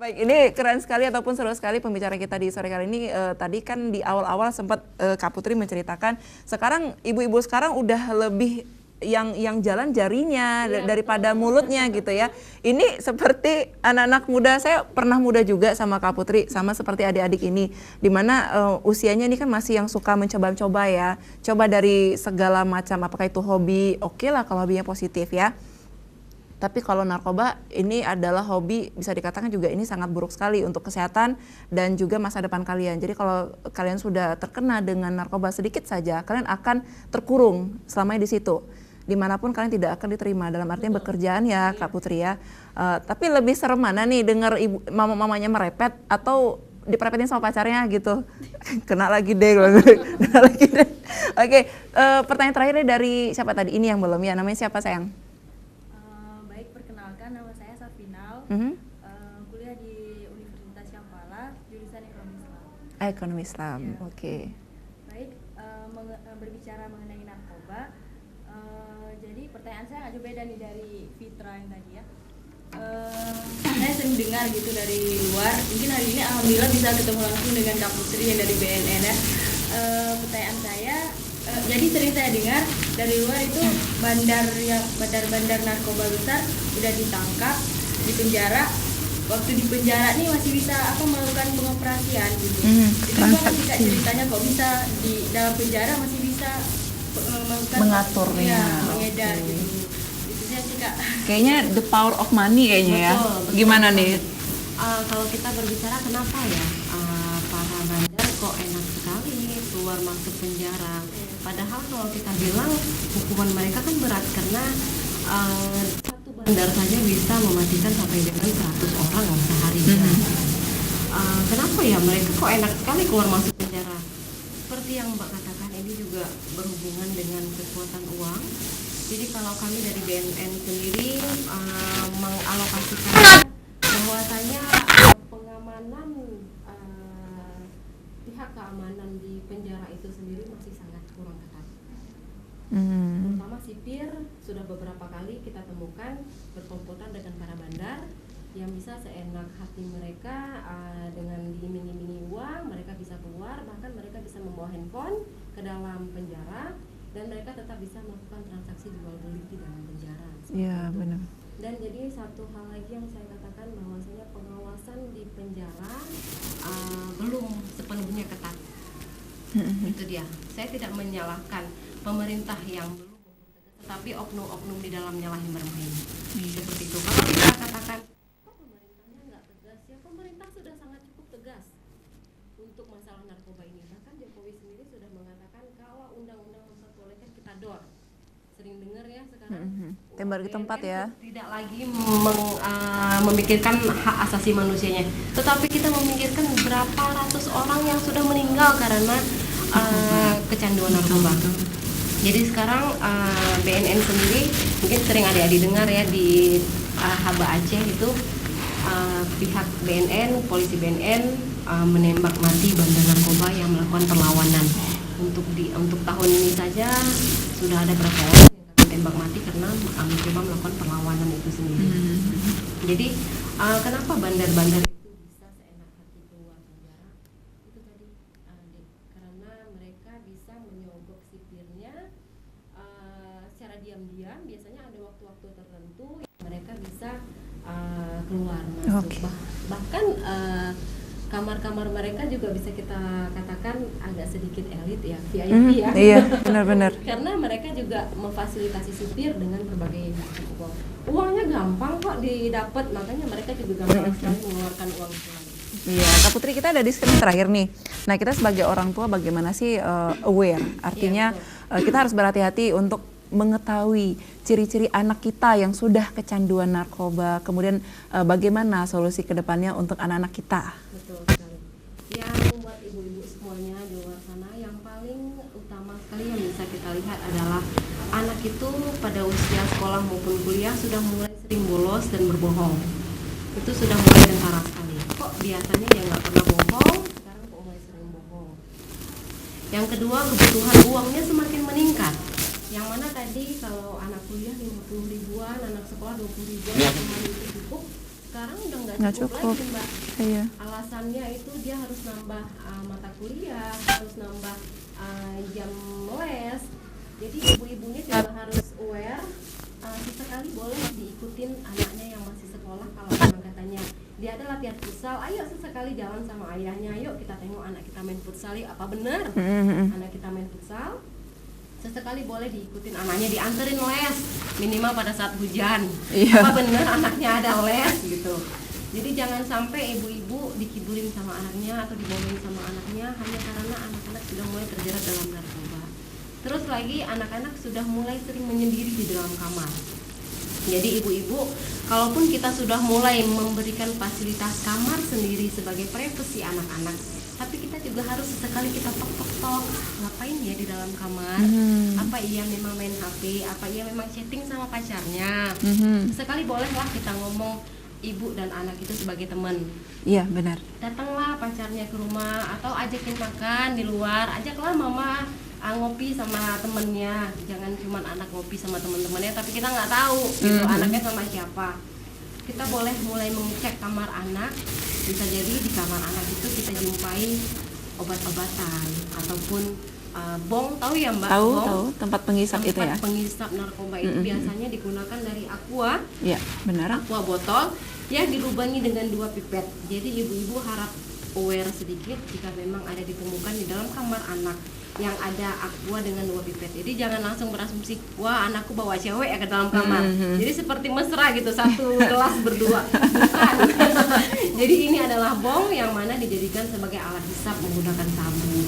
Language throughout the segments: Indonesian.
Baik, ini keren sekali ataupun seru sekali pembicaraan kita di sore kali ini. Tadi kan di awal-awal sempat Kak Putri menceritakan, sekarang ibu-ibu sekarang udah lebih yang jalan jarinya daripada mulutnya gitu ya. Ini seperti anak-anak muda, saya pernah muda juga sama Kak Putri, sama seperti adik-adik ini, dimana usianya ini kan masih yang suka mencoba-coba ya, coba dari segala macam, apakah itu hobi, oke lah kalau hobinya positif ya. Tapi kalau narkoba ini adalah hobi, bisa dikatakan juga ini sangat buruk sekali untuk kesehatan dan juga masa depan kalian. Jadi kalau kalian sudah terkena dengan narkoba sedikit saja, kalian akan terkurung selamanya di situ. Dimanapun kalian tidak akan diterima, dalam artian bekerjaan ya Kak Putri ya. Tapi lebih serem mana nih, dengar ibu mamanya merepet atau diperepetin sama pacarnya gitu. Kena lagi deh. Kena lagi deh. Oke, pertanyaan terakhirnya dari siapa tadi? Ini yang belum ya, namanya siapa sayang? Nama saya Safinal, kuliah di Universitas Syampala, jurusan Ekonomi Islam. Ekonomi Islam, ya. Oke. Baik, berbicara mengenai narkoba, jadi pertanyaan saya agak beda nih dari Fitra yang tadi ya. Saya sering dengar gitu dari luar, mungkin hari ini alhamdulillah bisa ketemu langsung dengan Kak Putri yang dari BNN ya. Pertanyaan saya, jadi sering saya dengar dari luar itu bandar narkoba besar udah ditangkap, di penjara. Waktu di penjara nih masih bisa melakukan pengoperasian gitu. Itu gimana sih Kak ceritanya, kok bisa di dalam penjara masih bisa melakukan mengaturnya, ya, mengedar gitu. Itu sih Kak. Kayaknya the power of money kayaknya betul. Gimana nih? Kalau kita berbicara kenapa ya para bandar kok enak sekali keluar masuk penjara. Padahal kalau kita bilang hukuman mereka kan berat karena satu bandar saja bisa mematikan sampai dengan 100 orang sehari. Kenapa ya mereka kok enak sekali keluar masuk penjara? Seperti yang Mbak katakan, ini juga berhubungan dengan kekuatan uang. Jadi kalau kami dari BNN sendiri mengalokasikan bahwasanya pengamanan pihak keamanan di penjara itu sendiri masih sangat kurang ketat. Terutama sipir sudah beberapa kali kita temukan berkompotan dengan para bandar yang bisa seenak hati mereka, dengan diiming-imingi uang mereka bisa keluar, bahkan mereka bisa membawa handphone ke dalam penjara dan mereka tetap bisa melakukan transaksi jual beli di dalam penjara. Iya benar. Dan jadi satu hal lagi yang saya katakan bahwasanya pengawasan di penjara belum sepenuhnya ketat. Itu dia. Saya tidak menyalahkan pemerintah yang belum tegas, tetapi oknum-oknum di dalamnya lah yang bermain. Seperti itu. Kalau kita katakan kok pemerintahnya nggak tegas, ya pemerintah sudah sangat cukup tegas untuk masalah narkoba ini. Bahkan Jokowi sendiri sudah mengatakan kalau undang-undang memperbolehkan kita door. Sering dengar ya sekarang. Tembak di tempat ya. Tidak lagi memikirkan hak asasi manusianya, tetapi kita memikirkan berapa ratus orang yang sudah meninggal karena kecanduan narkoba. Jadi sekarang BNN sendiri mungkin sering adik-adik dengar ya di Haba Aceh itu pihak BNN, polisi BNN menembak mati bandar narkoba yang melakukan perlawanan. Untuk tahun ini saja sudah ada berapa orang yang ditembak mati karena mencoba melakukan perlawanan itu sendiri. Jadi kenapa bandar-bandar itu bisa seenak hati keluar penjara? Itu tadi karena mereka bisa menyogok sipirnya secara diam-diam. Biasanya ada waktu-waktu tertentu yang mereka bisa keluar masuk. Bahkan kamar-kamar mereka juga bisa kita katakan agak sedikit elit ya, VIP ya. Iya, benar-benar. Karena mereka juga memfasilitasi supir dengan berbagai macam uang. Uangnya gampang kok didapat, makanya mereka juga gampang sekali mengeluarkan uang itu. Iya, Kak Putri, kita ada di screen terakhir nih. Nah, kita sebagai orang tua bagaimana sih aware? Artinya kita harus berhati-hati untuk mengetahui ciri-ciri anak kita yang sudah kecanduan narkoba, kemudian bagaimana solusi kedepannya untuk anak-anak kita. Betul sekali. Yang buat ibu-ibu semuanya di luar sana, yang paling utama sekali yang bisa kita lihat adalah anak itu pada usia sekolah maupun kuliah sudah mulai sering bolos dan berbohong. Itu sudah mulai kentara sekali. Kok biasanya dia nggak pernah bohong, sekarang kok mulai sering bohong. Yang kedua, kebutuhan uangnya semakin meningkat. Yang mana tadi kalau anak kuliah 50 ribuan, anak sekolah 20 ribuan, itu cukup. sekarang udah Nggak nggak cukup. cukup lagi Mbak. Iya. Alasannya itu dia harus nambah mata kuliah, harus nambah jam les. Jadi ibu-ibunya juga harus aware. Sesekali boleh diikutin anaknya yang masih sekolah kalau memang katanya dia ada latihan futsal, ayo sesekali jalan sama ayahnya, yuk kita tengok anak kita main futsal, yuk apa bener anak kita main futsal. Sesekali boleh diikutin anaknya, dianterin les minimal pada saat hujan. Iya. Apa bener anaknya ada les gitu. Jadi jangan sampai ibu-ibu dikibulin sama anaknya atau dibohongin sama anaknya hanya karena anak-anak sudah mulai terjerat dalam narkoba. Terus lagi anak-anak sudah mulai sering menyendiri di dalam kamar. Jadi ibu-ibu, kalaupun kita sudah mulai memberikan fasilitas kamar sendiri sebagai privasi anak-anak, tapi kita juga harus sesekali kita tok-tok-tok, ngapain ya di dalam kamar? Apa iya memang main HP? Apa iya memang chatting sama pacarnya? Sekali bolehlah kita ngomong ibu dan anak itu sebagai teman. Iya, benar. Datanglah pacarnya ke rumah atau ajakin makan di luar, ajaklah mama ngopi sama temennya. Jangan cuma anak ngopi sama teman-temannya tapi kita nggak tahu gitu anaknya sama siapa. Kita boleh mulai mengecek kamar anak. Bisa jadi di kamar anak itu kita jumpai obat-obatan ataupun bong, tahu ya Mbak? Tahu, Bong? tahu tempat penghisap itu ya. Tempat penghisap narkoba itu biasanya digunakan dari aqua Iya, benar. botol yang dilubangi dengan 2 pipet. Jadi ibu-ibu harap aware sedikit jika memang ada ditemukan di dalam kamar anak yang ada aqua dengan 2 pipet. Jadi jangan langsung berasumsi, wah anakku bawa cewek ya ke dalam kamar. Jadi seperti mesra gitu, satu gelas berdua. Bukan. Jadi ini adalah bong yang mana dijadikan sebagai alat hisap menggunakan sabu.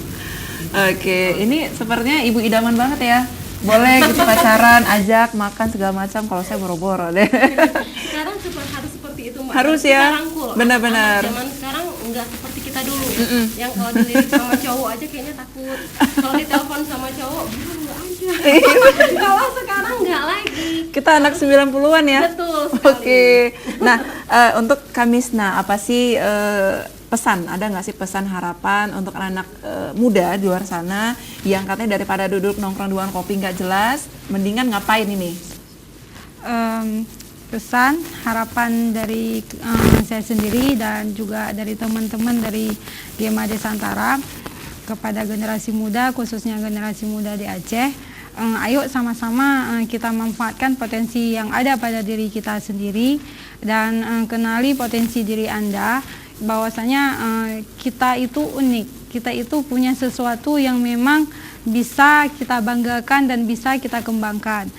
Oke, ini sepertinya ibu idaman banget ya. Boleh gitu pacaran, ajak makan segala macam. Kalau saya boro-boro deh. Sekarang harus seperti itu Mbak. Harus ya. Rangkul. Benar-benar. Zaman sekarang enggak seperti kita dulu. Yang kalau dilirik sama cowok aja kayaknya takut. Kalau ditelepon sama cowok, bilang aja. Kalau sekarang enggak lagi. Kita anak 90-an ya. Betul sekali. Oke. Nah, untuk Kamisna, apa sih pesan? Ada nggak sih pesan harapan untuk anak-anak muda di luar sana yang katanya daripada duduk nongkrong di warung kopi nggak jelas, mendingan ngapain ini? Pesan harapan dari saya sendiri dan juga dari teman-teman dari GEMA Desantara kepada generasi muda, khususnya generasi muda di Aceh, ayo sama-sama kita manfaatkan potensi yang ada pada diri kita sendiri dan kenali potensi diri Anda, bahwasanya kita itu unik, kita itu punya sesuatu yang memang bisa kita banggakan dan bisa kita kembangkan.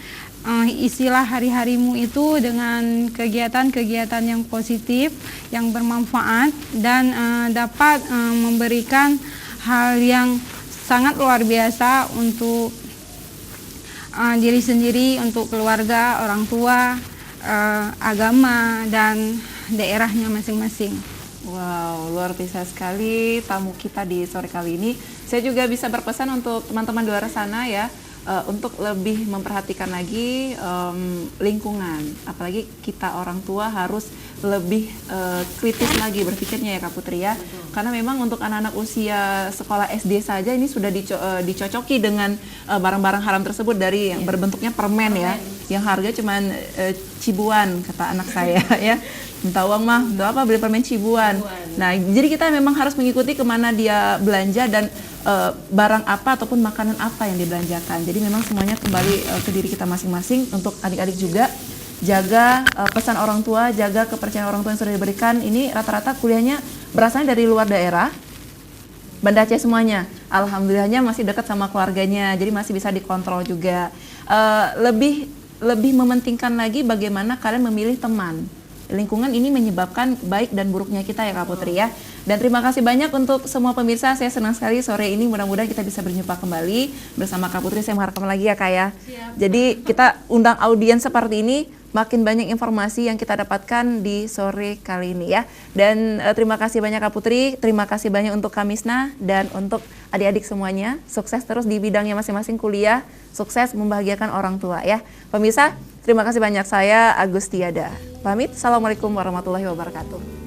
Isilah hari-harimu itu dengan kegiatan-kegiatan yang positif, yang bermanfaat dan dapat memberikan hal yang sangat luar biasa untuk diri sendiri, untuk keluarga, orang tua, agama dan daerahnya masing-masing. Wow, luar biasa sekali tamu kita di sore kali ini. Saya juga bisa berpesan untuk teman-teman di luar sana ya, untuk lebih memperhatikan lagi lingkungan. Apalagi kita orang tua harus lebih kritis lagi berpikirnya ya Kak Putri ya. Karena memang untuk anak-anak usia sekolah SD saja ini sudah dicocoki dengan barang-barang haram tersebut dari yang berbentuknya permen ya. Yang harga cuman cibuan kata anak saya ya. Minta uang mah, untuk apa beli permen cibuan. Nah, jadi kita memang harus mengikuti kemana dia belanja dan barang apa ataupun makanan apa yang dibelanjakan. Jadi memang semuanya kembali ke diri kita masing-masing. Untuk adik-adik juga, jaga pesan orang tua, jaga kepercayaan orang tua yang sudah diberikan. Ini rata-rata kuliahnya berasalnya dari luar daerah, Banda Aceh semuanya. Alhamdulillahnya masih dekat sama keluarganya, jadi masih bisa dikontrol juga. Lebih mementingkan lagi bagaimana kalian memilih teman. Lingkungan ini menyebabkan baik dan buruknya kita ya Kak Putri ya. Dan terima kasih banyak untuk semua pemirsa. Saya senang sekali sore ini mudah-mudahan kita bisa berjumpa kembali bersama Kak Putri. Saya mengharapkan lagi ya Kak ya. Siap. Jadi kita undang audiens seperti ini, makin banyak informasi yang kita dapatkan di sore kali ini ya. Dan terima kasih banyak Kak Putri, terima kasih banyak untuk Kamisna dan untuk adik-adik semuanya. Sukses terus di bidangnya masing-masing kuliah, sukses membahagiakan orang tua ya. Pemirsa, terima kasih banyak. Saya Agustiada. Pamit. Assalamualaikum warahmatullahi wabarakatuh.